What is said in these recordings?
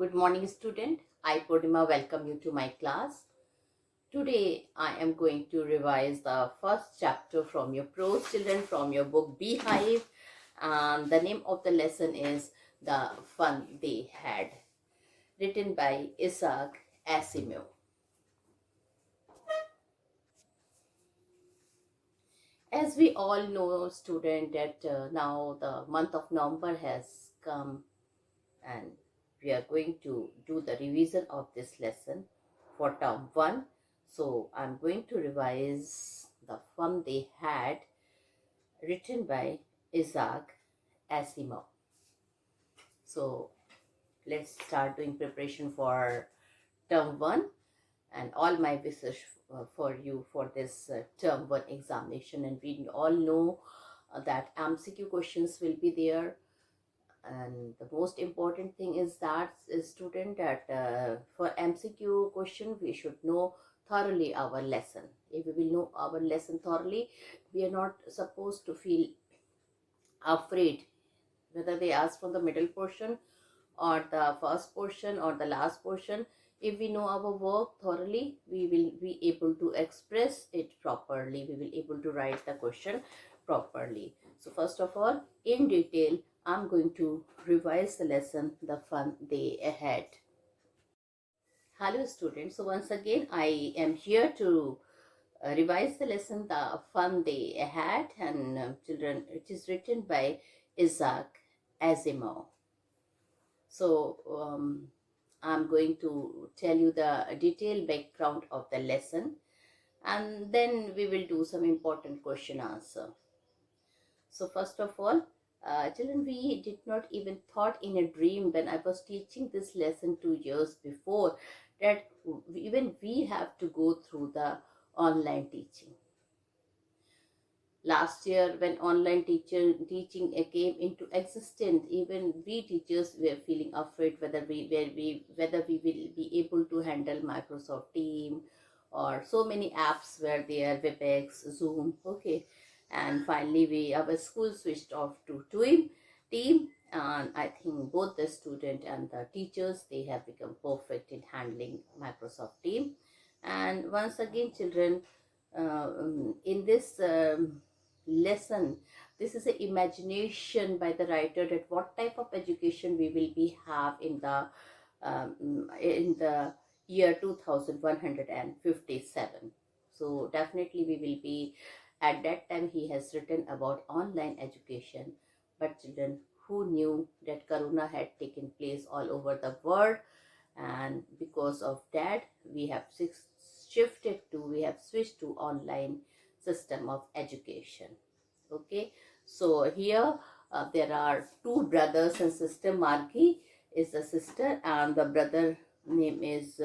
Good morning, student. I, Purnima, welcome you to my class. Today, I am going to revise the first chapter from your prose children from your book Beehive. And the name of the lesson is The Fun They Had, written by Isaac Asimov. As we all know, student, that now the month of November has come and we are going to do the revision of this lesson for term 1. So I'm going to revise The Fun They Had, written by Isaac Asimov. So let's start doing preparation for term 1 and all my wishes for you for this term 1 examination. And we all know that MCQ questions will be there. And the most important thing is that student that for MCQ question we should know thoroughly our lesson. If we will know our lesson thoroughly, we are not supposed to feel afraid whether they ask from the middle portion or the first portion or the last portion. If we know our work thoroughly, we will be able to express it properly. We will be able to write the question properly. So first of all, in detail, I'm going to revise the lesson, The Fun They Had. Hello students. So once again, I am here to revise the lesson, The Fun They Had, and children, it is written by Isaac Asimov. So I'm going to tell you the detailed background of the lesson, and then we will do some important question answer. So first of all, children, we did not even thought in a dream when I was teaching this lesson 2 years before that even we have to go through the online teaching. Last year, when online teaching came into existence, even we teachers were feeling afraid whether we will be able to handle Microsoft Team, or so many apps were there, WebEx, Zoom. Okay, and finally our school switched off to Team, and I think both the student and the teachers, they have become perfect in handling Microsoft Team. And once again, children, in this lesson, this is an imagination by the writer that what type of education we will be have in the year 2157. So definitely we will be, at that time he has written about online education. But children, who knew that corona had taken place all over the world, and because of that we have switched to online system of education. Okay, so here there are two brothers and sister. Margie is the sister and the brother name is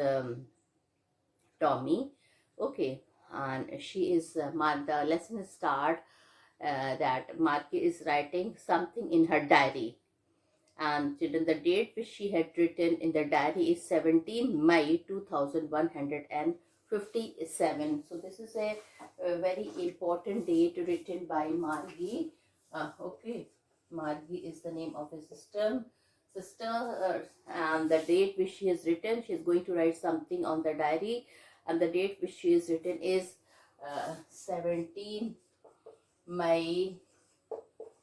Tommy. Okay, and she is the lesson start that Margie is writing something in her diary, and children, the date which she had written in the diary is 17 May 2157. So this is a very important date written by Margie. Okay, Margie is the name of his sister, and the date which she has written, she is going to write something on the diary, and the date which she has written is 17 May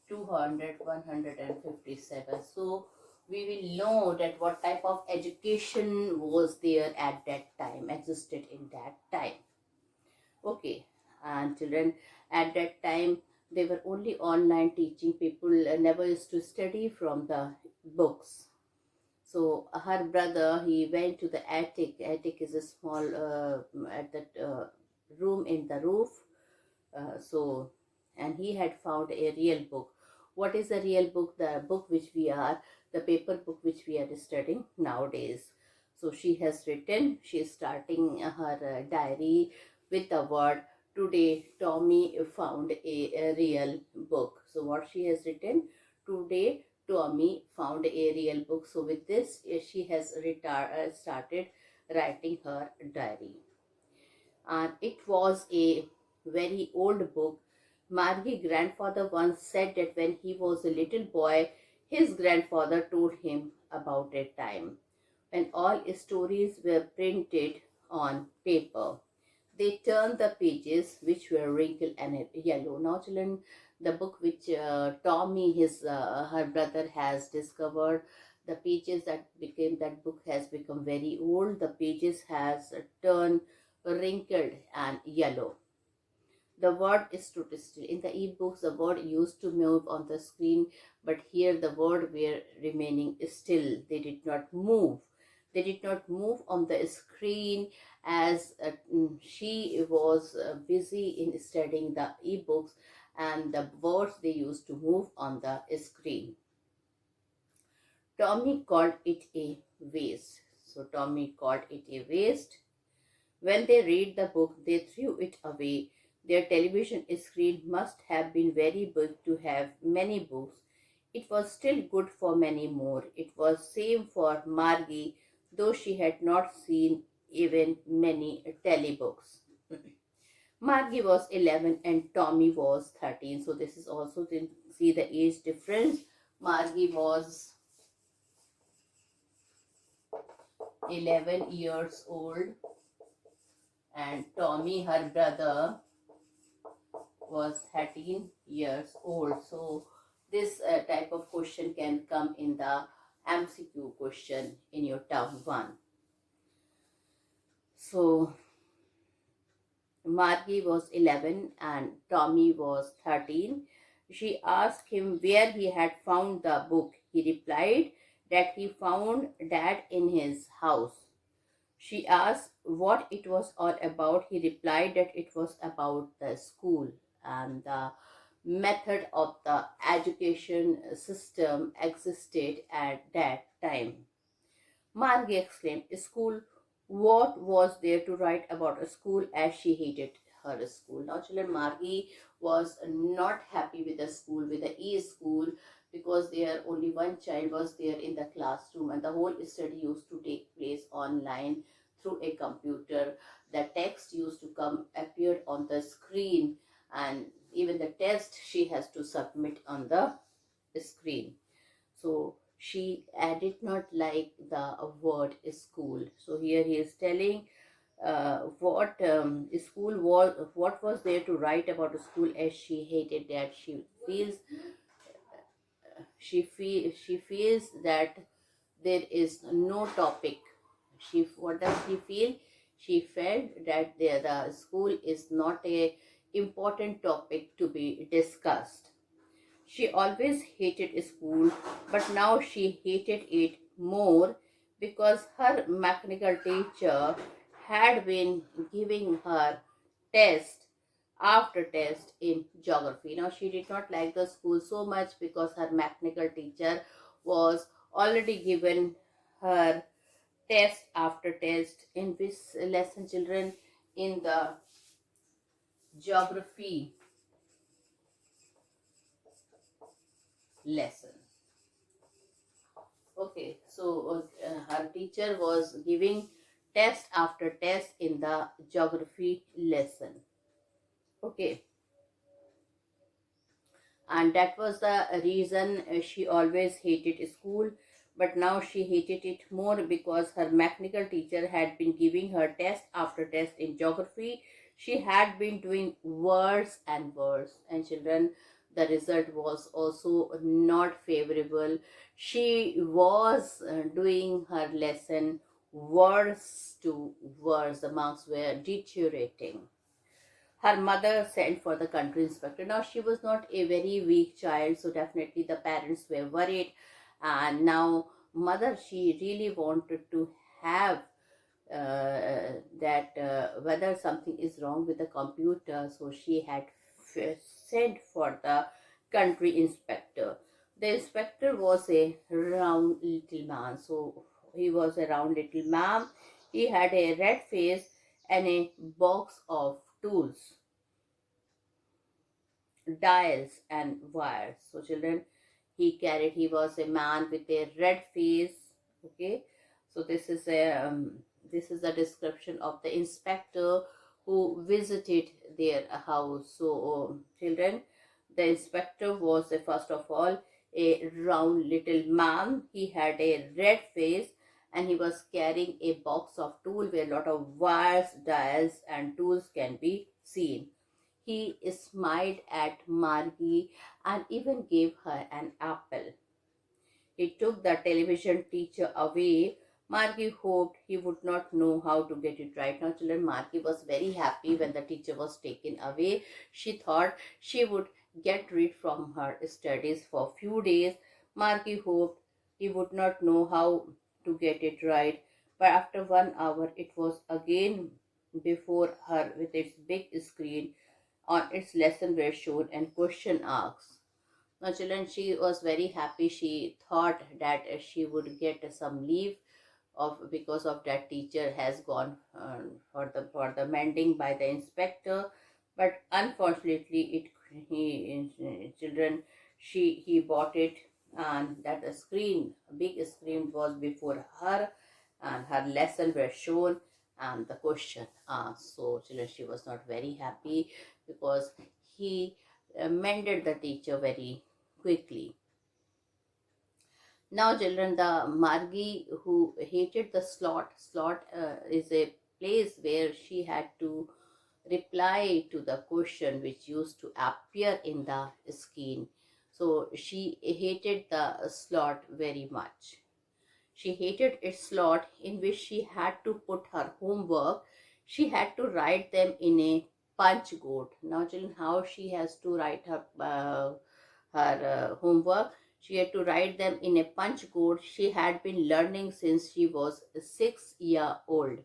157. So we will know that what type of education was there at that time, existed in that time. Okay, and children, at that time they were only online teaching. People never used to study from the books. So her brother, he went to the attic. Attic is a small at that room in the roof. So and he had found a real book. What is a real book? The book which we are, the paper book which we are studying nowadays. So she has written, she is starting her diary with the word, today Tommy found a real book. So what she has written, today Tommy found a real book. So with this she has started writing her diary. And it was a very old book. Margie's grandfather once said that when he was a little boy, his grandfather told him about a time and all stories were printed on paper. They turned the pages which were wrinkled and yellow. Now, children, the book which Tommy, her brother, has discovered, the pages that book has become very old. The pages has turned wrinkled and yellow. The word stood still. In the e-books, the word used to move on the screen, but here the word were remaining still. They did not move. They did not move on the screen as she was busy in studying the e-books, and the words they used to move on the screen. Tommy called it a waste. So Tommy called it a waste. When they read the book, they threw it away. Their television screen must have been very big to have many books. It was still good for many more. It was same for Margie, though she had not seen even many telebooks. Margie was 11 and Tommy was 13. So this is also to see the age difference. Margie was 11 years old and Tommy, her brother, was 13 years old. So this type of question can come in the MCQ question in your term 1. So Margie was 11 and Tommy was 13. She asked him where he had found the book. He replied that he found Dad in his house. She asked what it was all about. He replied that it was about the school and the method of the education system existed at that time. Margie exclaimed, "School? What was there to write about a school?" as she hated her school. Now, children, Margie was not happy with the school, with the e-school, because there only one child was there in the classroom and the whole study used to take place online through a computer. The text used to come appeared on the screen, and even the test she has to submit on the screen. So she did not like the word school. So here he is telling what school was, what was there to write about a school, as she hated that. She feels that there is no topic. What does she feel? She felt that the school is not a important topic to be discussed. She always hated school, but now she hated it more because her mechanical teacher had been giving her test after test in geography. Now, she did not like the school so much because her mechanical teacher was already given her test after test in this lesson, children, in the geography lesson. Okay, so her teacher was giving test after test in the geography lesson. Okay, and that was the reason she always hated school, but now she hated it more because her mechanical teacher had been giving her test after test in geography. She had been doing worse and worse, and children, the result was also not favorable. She was doing her lesson worse to worse. The marks were deteriorating. Her mother sent for the country inspector. Now, she was not a very weak child, so definitely the parents were worried. And now, mother, she really wanted to have that whether something is wrong with the computer, so she had sent for the country inspector. The inspector was a round little man, so he was a round little man. He had a red face and a box of tools, dials and wires. So children, he was a man with a red face. Okay, so this is a description of the inspector who visited their house. So children, the inspector was first of all a round little man. He had a red face and he was carrying a box of tools where a lot of wires, dials, and tools can be seen. He smiled at Margie and even gave her an apple. He took the television teacher away. Margie hoped he would not know how to get it right. Now, children, Margie was very happy when the teacher was taken away. She thought she would get rid from her studies for a few days. Margie hoped he would not know how to get it right. But after 1 hour, it was again before her with its big screen. On its lesson were shown and question asked. Now, children, she was very happy. She thought that she would get some leave of because of that teacher has gone for the mending by the inspector, but unfortunately, children, he bought it, and that a screen, a big screen, was before her, and her lesson were shown and the question asked. So, children, she was not very happy because he mended the teacher very quickly. Now, children, the Margie who hated the slot is a place where she had to reply to the question which used to appear in the screen. So she hated the slot very much. She hated its slot in which she had to put her homework. She had to write them in a punch board. Now, children, how she has to write her homework? She had to write them in a punch board. She had been learning since she was 6 years old.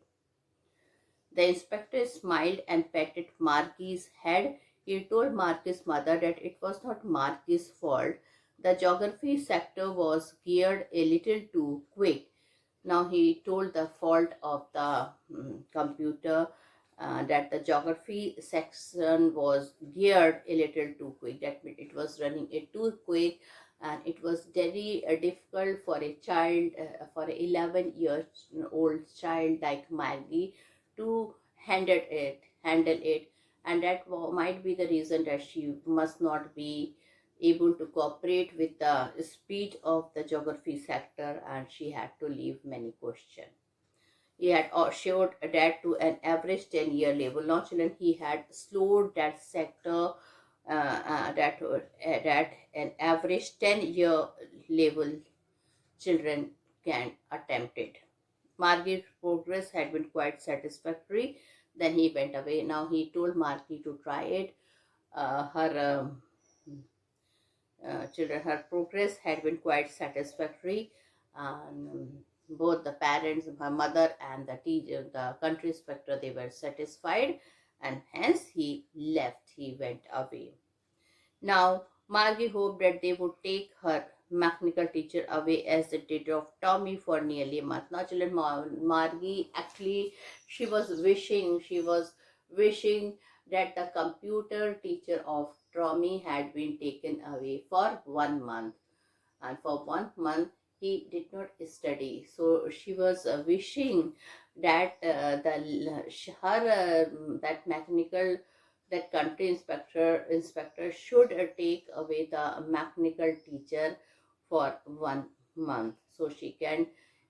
The inspector smiled and patted Margie's head. He told Margie's mother that it was not Margie's fault. The geography sector was geared a little too quick. Now he told the fault of the computer, that the geography section was geared a little too quick. That means it was running it too quick, and it was very difficult for a child, for an 11-year old child like Maggie to handle it, and that might be the reason that she must not be able to cooperate with the speed of the geography sector, and she had to leave many questions. He had showed that to an average 10-year level. Now, children, he had slowed that sector, that an average 10-year level children can attempt it. Margie's progress had been quite satisfactory. Then he went away. Now he told Margie to try it. Her progress had been quite satisfactory, and both the parents, her mother and the teacher, the country inspector, they were satisfied, and hence he left. He went away. Now, Margie hoped that they would take her mechanical teacher away as they did of Tommy for nearly a month. Now, children, Margie actually, she was wishing that the computer teacher of Tommy had been taken away for 1 month, and for 1 month he did not study. So she was wishing that that mechanical, that country inspector should take away the mechanical teacher for 1 month, so she can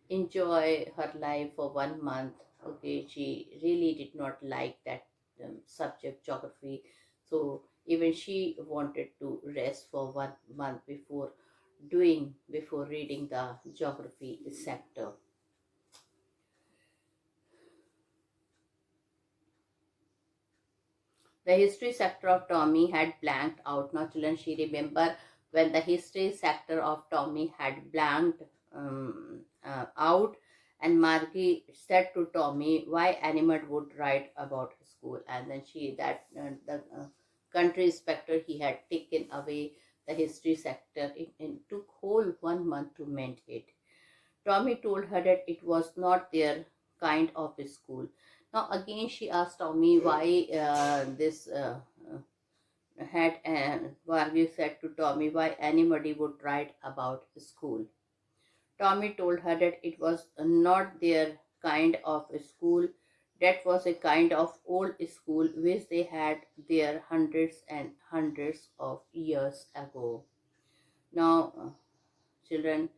enjoy her life for 1 month. Okay, she really did not like that subject, geography. So even she wanted to rest for 1 month before reading the geography sector. The history sector of Tommy had blanked out. Now, children, she remember when the history sector of Tommy had blanked out, and Margie said to Tommy why Animal would write about school, and then the country inspector, he had taken away the history sector. It took whole 1 month to mend it. Tommy told her that it was not their kind of a school. Now again she asked Tommy why this had Vargi said to Tommy why anybody would write about school. Tommy told her that it was not their kind of a school. That was a kind of old school which they had there hundreds and hundreds of years ago. Now, children,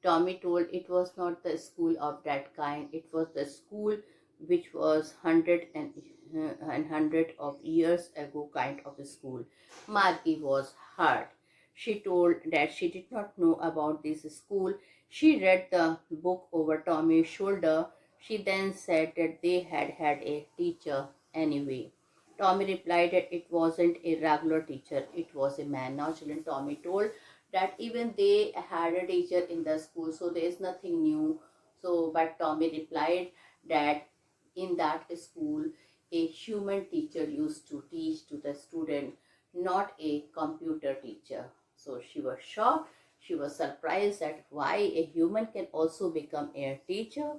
Tommy told it was not the school of that kind. It was the school which was hundred of years ago kind of a school. Margie was hurt. She told that she did not know about this school. She read the book over Tommy's shoulder. She then said that they had had a teacher anyway. Tommy replied that it wasn't a regular teacher, it was a man. Now, children, Tommy told that even they had a teacher in the school, so there is nothing new. So, but Tommy replied that in that school, a human teacher used to teach to the student, not a computer teacher. So she was shocked. She was surprised at why a human can also become a teacher.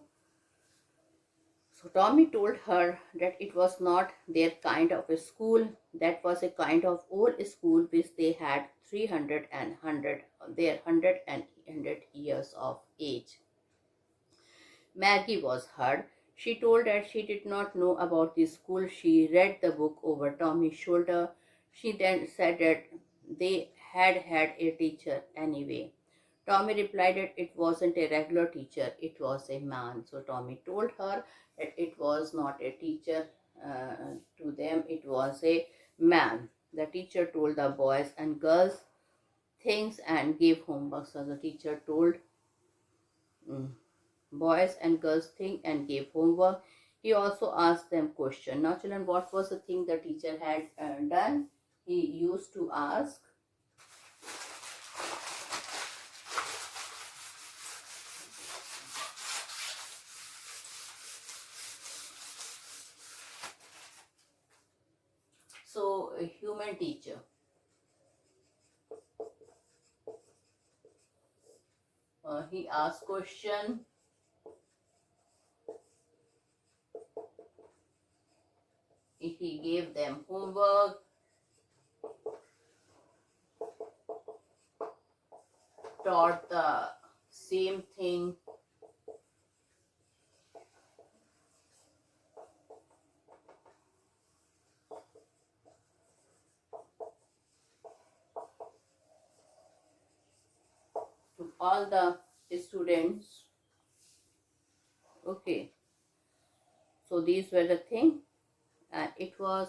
So Tommy told her that it was not their kind of a school. That was a kind of old school which they had 300 and 100, their 100 and 100 years of age. Maggie was hurt. She told that she did not know about the school. She read the book over Tommy's shoulder. She then said that they had had a teacher anyway. Tommy replied that it wasn't a regular teacher, it was a man. So Tommy told her that it was not a teacher to them, it was a man. The teacher told the boys and girls things and gave homework. So the teacher told mm, boys and girls things and gave homework. He also asked them questions. Now, children, what was the thing the teacher had done? He used to ask. So, a human teacher. He asked question. He gave them homework, taught the same thing. To all the students. Okay, so these were the thing. And it was,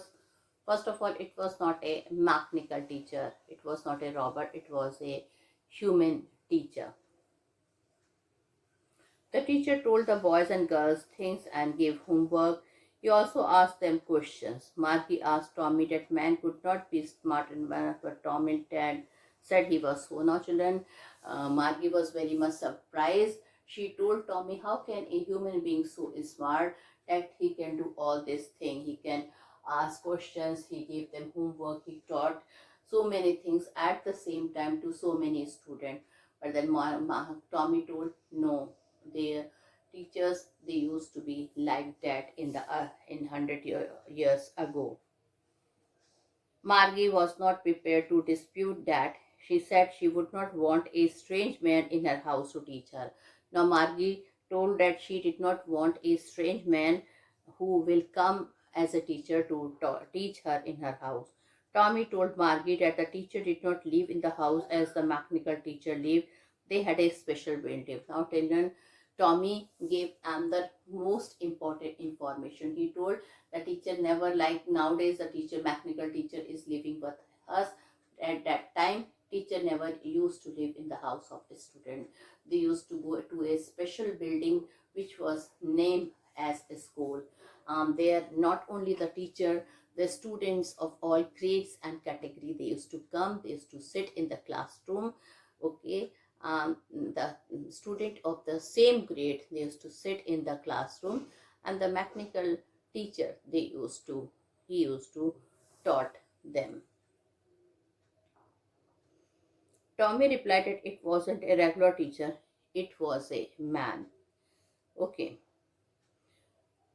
first of all, it was not a mechanical teacher, it was not a robot, it was a human teacher. The teacher told the boys and girls things and gave homework. He also asked them questions. Margie asked Tommy that man could not be smart enough, but Tommy said he was so. Now, children, Margie was very much surprised. She told Tommy, how can a human being so smart that he can do all this thing? He can ask questions, he gave them homework, he taught so many things at the same time to so many students. But then Tommy told, no, their teachers, they used to be like that in the in years ago. Margie was not prepared to dispute that. She said she would not want a strange man in her house to teach her. Now Margie told that she did not want a strange man who will come as a teacher to teach her in her house. Tommy told Margie that the teacher did not live in the house as the mechanical teacher lived. They had a special building. Now Tommy gave the most important information. He told the teacher never, like nowadays the teacher, mechanical teacher is living with us. At that time, teacher never used to live in the house of a student. They used to go to a special building which was named as a school. There not only the teacher, the students of all grades and category, they used to come, they used to sit in the classroom. Okay, the student of the same grade, they used to sit in the classroom, and the mechanical teacher, he used to taught them. Tommy replied that it wasn't a regular teacher, it was a man. Okay,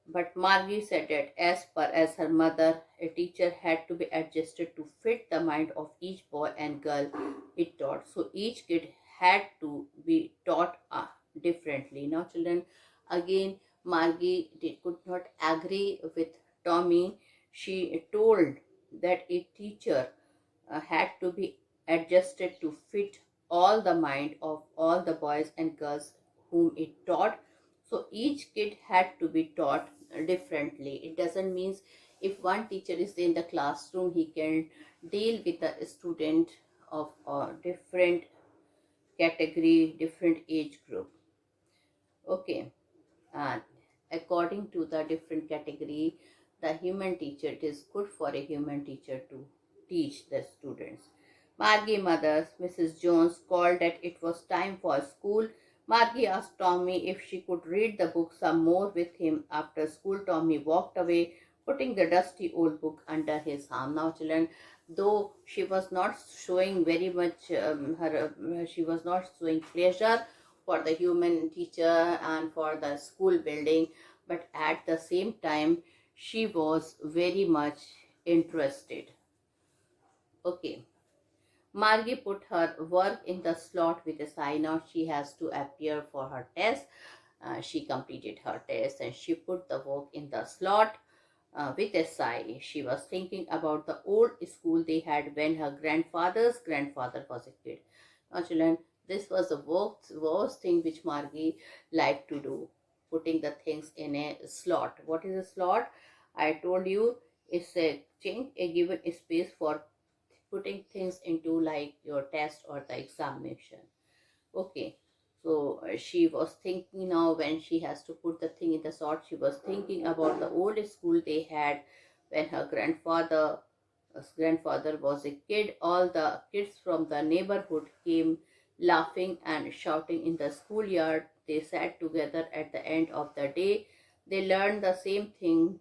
but Margie said that as per as her mother, a teacher had to be adjusted to fit the mind of each boy and girl it taught. So each kid had to be taught differently. Now, children, again, Margie could not agree with Tommy. She told that a teacher had to be adjusted to fit all the mind of all the boys and girls whom it taught. So each kid had to be taught differently. It doesn't mean if one teacher is in the classroom, he can deal with a student of a different category, different age group. Okay. And according to the different category, the human teacher, it is good for a human teacher to teach the students. Margie mother, Mrs. Jones, called that it was time for school. Margie asked Tommy if she could read the book some more with him. After school, Tommy walked away, putting the dusty old book under his arm. Now children, though she was not showing very much she was not showing pleasure for the human teacher and for the school building, but at the same time she was very much interested. Okay. Margie put her work in the slot with a sign. Now she has to appear for her test. She completed her test and she put the work in the slot. With a sigh, she was thinking about the old school they had when her grandfather's grandfather was a kid. Now, children, this was the worst thing which Margie liked to do, putting the things in a slot. What is a slot? I told you it's a thing, a given space for putting things into, like your test or the examination. Okay. So she was thinking now when she has to put the thing in the sort, she was thinking about the old school they had when her grandfather was a kid. All the kids from the neighborhood came laughing and shouting in the schoolyard. They sat together at the end of the day. They learned the same thing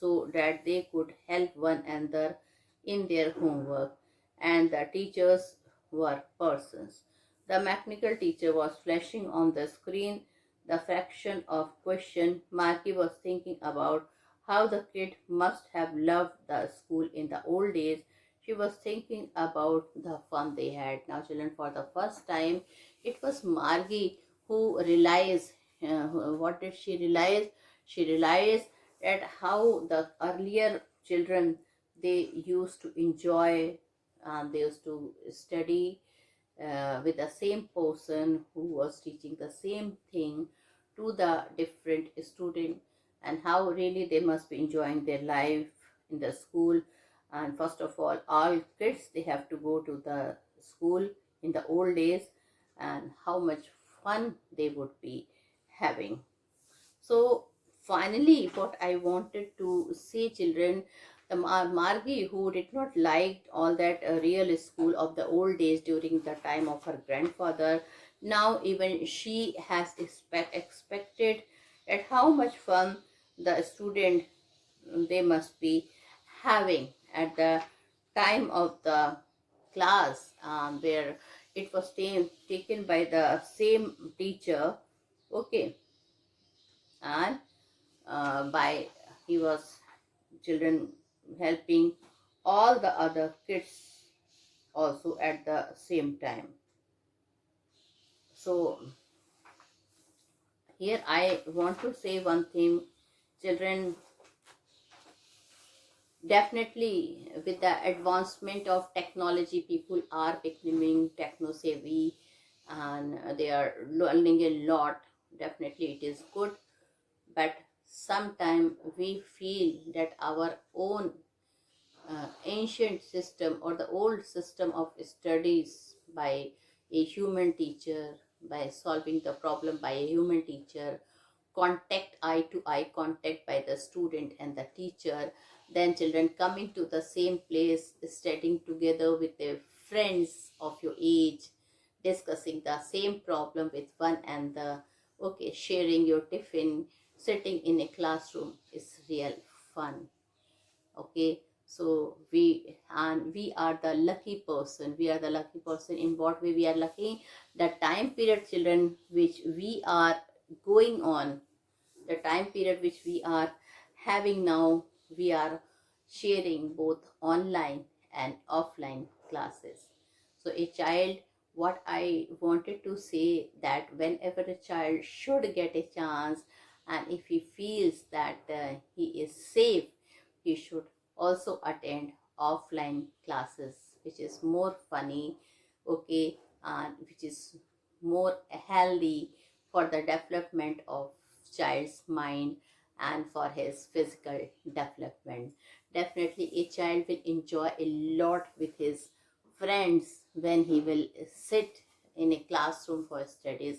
so that they could help one another in their homework. And the teachers were persons. The mechanical teacher was flashing on the screen the fraction of question. Marky was thinking about how the kid must have loved the school in the old days. She was thinking about the fun they had. Now, children, for the first time, it was Margie who realized. What did she realize? She realized that how the earlier children, they used to enjoy, they used to study with the same person who was teaching the same thing to the different student, and how really they must be enjoying their life in the school. And first of all kids, they have to go to the school in the old days, and how much fun they would be having. So finally, what I wanted to say, children, the Margie, who did not like all that real school of the old days during the time of her grandfather, now even she has expected at how much fun the student, they must be having at the time of the class, where it was taken by the same teacher. Okay. And by he was children helping all the other kids also at the same time. So here I want to say one thing, children. Definitely, with the advancement of technology, people are becoming techno savvy and they are learning a lot. Definitely it is good, but sometimes we feel that our own ancient system or the old system of studies by a human teacher, by solving the problem by a human teacher, contact, eye to eye contact by the student and the teacher, then children coming to the same place, studying together with their friends of your age, discussing the same problem with one another, okay, sharing your tiffin, sitting in a classroom is real fun. Okay. So we are the lucky person. We are the lucky person. In what way we are lucky? The time period, children, which we are going on, the time period which we are having now, we are sharing both online and offline classes. So a child, what I wanted to say, that whenever a child should get a chance, and if he feels that he is safe, he should also attend offline classes, which is more funny. Okay. and which is more healthy for the development of child's mind and for his physical development. Definitely a child will enjoy a lot with his friends when he will sit in a classroom for studies.